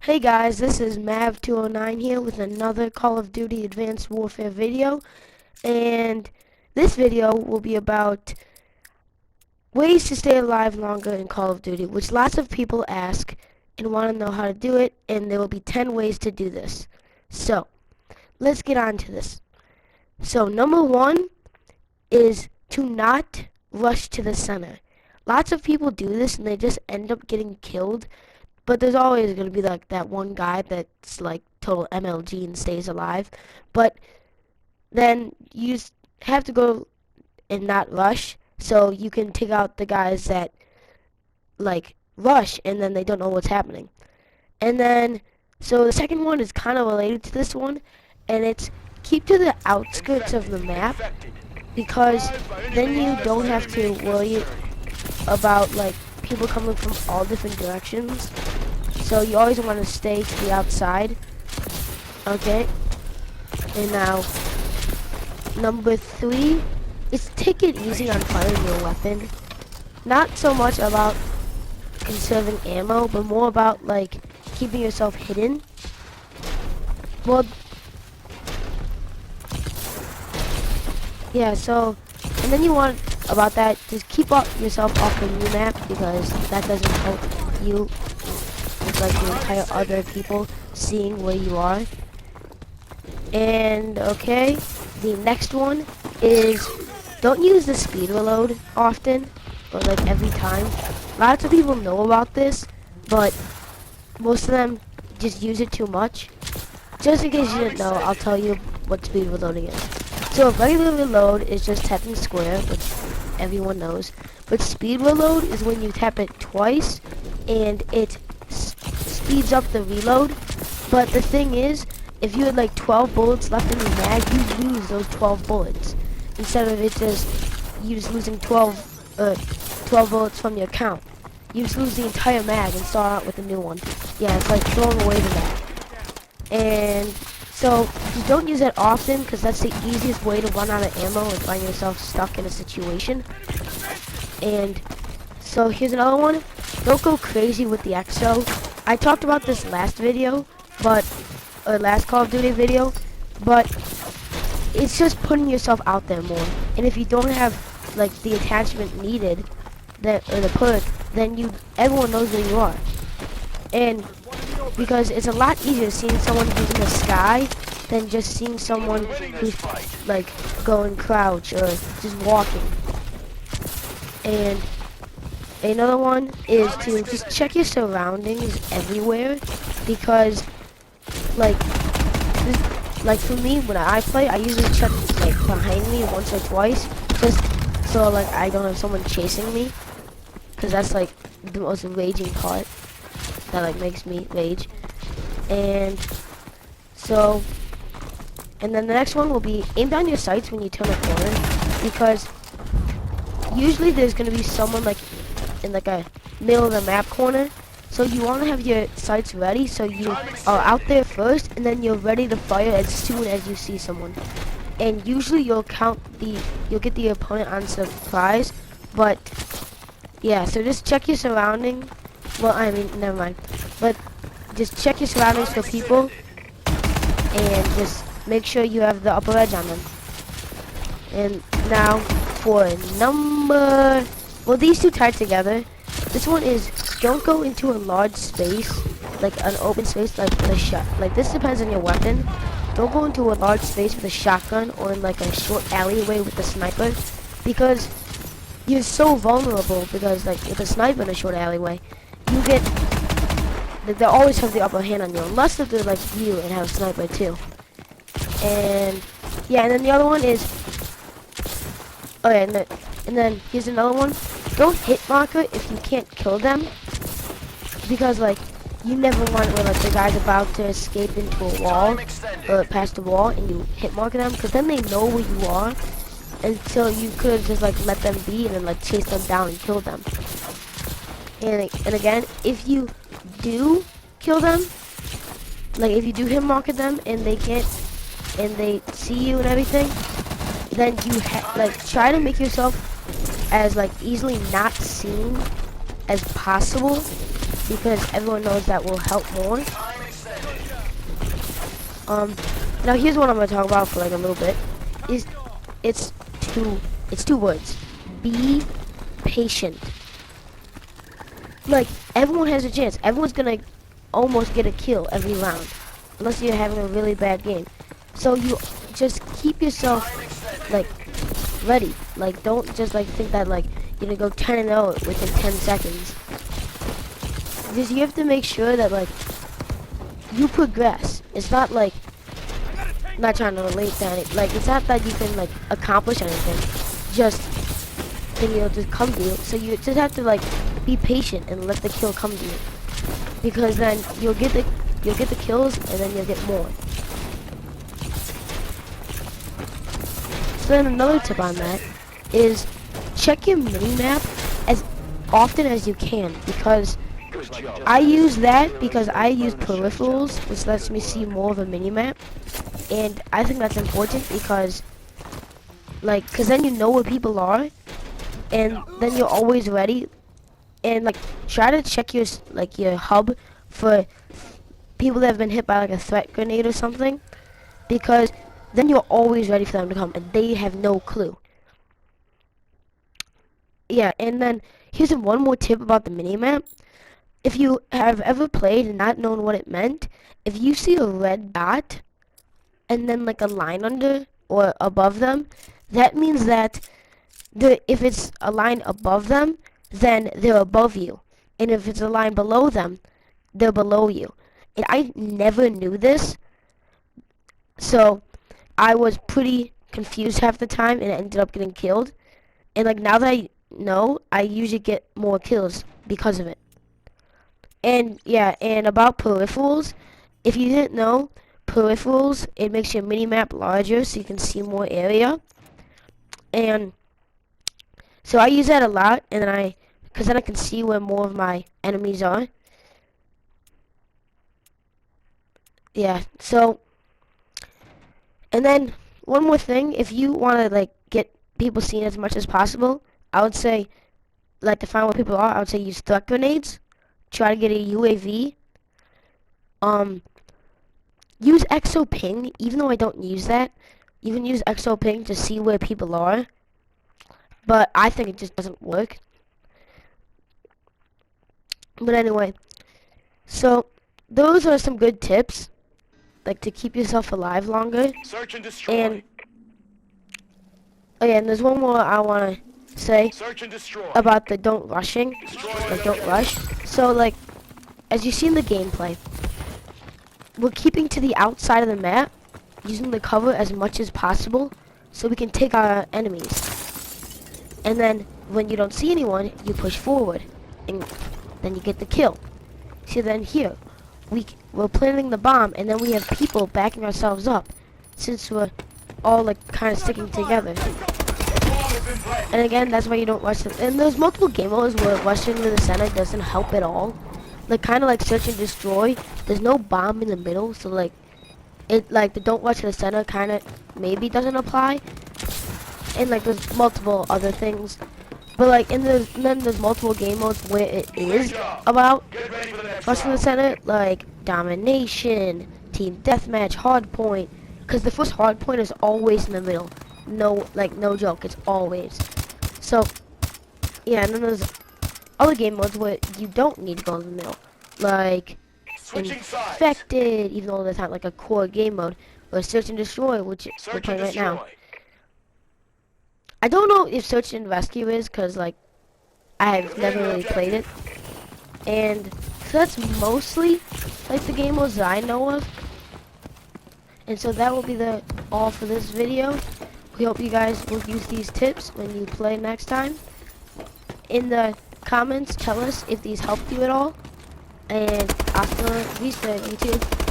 Hey guys, this is Mav209 here with another Call of Duty Advanced Warfare video, and this video will be about ways to stay alive longer in Call of Duty, which lots of people ask and want to know how to do it, and there will be 10 ways to do this. So, let's get on to this. So, number one is to not rush to the center. Lots of people do this and they just end up getting killed. But there's always going to be like that one guy that's like total MLG and stays alive. But then you have to go and not rush, so you can take out the guys that like rush and then they don't know what's happening. And then, so the second one is kind of related to this one, and it's keep to the outskirts of the map, because then you don't have to worry about like people coming from all different directions. So you always want to stay to the outside. Okay. And now, number three is take it easy on firing your weapon. Not so much about conserving ammo, but more about like keeping yourself hidden. Well, yeah, so, and then you want about that, just keep yourself off the new map, because that doesn't help you with like the entire other people seeing where you are. And okay, the next one is don't use the speed reload often, or like every time. Lots of people know about this, but most of them just use it too much. Just in case you didn't know, I'll tell you what speed reloading is. So regular reload is just tapping square, which everyone knows. But speed reload is when you tap it twice and it speeds up the reload. But the thing is, if you had like 12 bullets left in your mag, you lose those 12 bullets. Instead of it just, you just losing 12 bullets from your count. You just lose the entire mag and start out with a new one. Yeah, it's like throwing away the mag. And so, you don't use it often, because that's the easiest way to run out of ammo and find yourself stuck in a situation. And so here's another one. Don't go crazy with the EXO. I talked about this last video, but last Call of Duty video, but it's just putting yourself out there more. And if you don't have like the attachment needed, or the perk, then everyone knows where you are. And because it's a lot easier seeing someone who's in the sky than just seeing someone who's like going crouch or just walking. And another one is to just check your surroundings everywhere, because like for me, when I play, I usually check like behind me once or twice, just so like I don't have someone chasing me, because that's like the most raging part that like makes me rage. And so, and then the next one will be aim down your sights when you turn a corner, because usually there's gonna be someone like in like a middle of the map corner. So you want to have your sights ready, so you are out there first, and then you're ready to fire as soon as you see someone. And usually you'll get the opponent on surprise. But yeah, so just check your surrounding. Well, I mean, never mind. But just check your surroundings for people, and just make sure you have the upper edge on them. And now for well, these two tied together. This one is don't go into a large space, like an open space, like with a shot. Like this depends on your weapon. Don't go into a large space with a shotgun, or in like a short alleyway with a sniper, because you're so vulnerable. Because like with a sniper in a short alleyway, they always have the upper hand on you, unless if they're like you and have a sniper too. And yeah, and then the other one is, oh yeah, and then here's another one. Don't hit marker if you can't kill them, because like you never want where like the guy's about to escape into a wall or past a wall and you hit marker them, because then they know where you are, and so you could just like let them be and then like chase them down and kill them. And again, if you do kill them, like if you do hit marker them and they see you and everything, then you like try to make yourself as like easily not seen as possible, because everyone knows that will help more. Now here's what I'm gonna talk about for like a little bit. Is it's two words. Be patient. Like everyone has a chance. Everyone's gonna almost get a kill every round, unless you're having a really bad game. So you just keep yourself like ready. Like don't just like think that like you're gonna go 10-0 within 10 seconds. Because you have to make sure that like you progress. It's not like, not trying to relate that, like it's not that you can like accomplish anything, just then it'll just come to you. So you just have to like be patient and let the kill come to you, because then you'll get the kills and then you'll get more. So then another tip on that is check your mini-map as often as you can, because I use that because I use peripherals, which lets me see more of a mini-map, and I think that's important because like, cause then you know where people are, and then you're always ready, and like try to check your your hub for people that have been hit by like a threat grenade or something, because then you're always ready for them to come and they have no clue. Yeah, and then here's one more tip about the mini-map. If you have ever played and not known what it meant, if you see a red dot and then like a line under or above them, that means that if it's a line above them, then they're above you. And if it's a line below them, they're below you. And I never knew this, so I was pretty confused half the time and ended up getting killed. And like now that I know, I usually get more kills because of it. And yeah, and about peripherals, if you didn't know, peripherals, it makes your mini-map larger so you can see more area. And so I use that a lot, and because then I can see where more of my enemies are. Yeah, so, and then one more thing, if you want to like get people seen as much as possible, I would say, like to find where people are, I would say use threat grenades. Try to get a UAV. Use exoping, even though I don't use that. You can use exoping to see where people are, but I think it just doesn't work. But anyway, so those are some good tips, like to keep yourself alive longer. Search and destroy. And oh yeah, and there's one more I want to say Search and destroy. about the don't rushing, like don't rush. So like, as you see in the gameplay, we're keeping to the outside of the map, using the cover as much as possible, so we can take our enemies. And then when you don't see anyone, you push forward, and then you get the kill. See, then here, we're planting the bomb, and then we have people backing ourselves up, since we're all like kind of sticking together. And again, that's why you don't rush them. And there's multiple game modes where rushing to the center doesn't help at all. Like kind of like search and destroy. There's no bomb in the middle, so like it like the don't rush to the center kind of maybe doesn't apply. And like there's multiple other things, but like then there's multiple game modes where it is about rushing to the center, like domination, team deathmatch, hardpoint. Because the first hardpoint is always in the middle. No, like no joke, it's always. So yeah, and then there's other game modes where you don't need to go in the middle, like Infected, even though that's not like a core game mode, or Search and Destroy, which we're playing right now. I don't know if Search and Rescue is, because like I've never really played it, and so that's mostly like the game modes that I know of. And so that will be all for this video. We hope you guys will use these tips when you play next time. In the comments, tell us if these helped you at all. And hasta la vista, YouTube.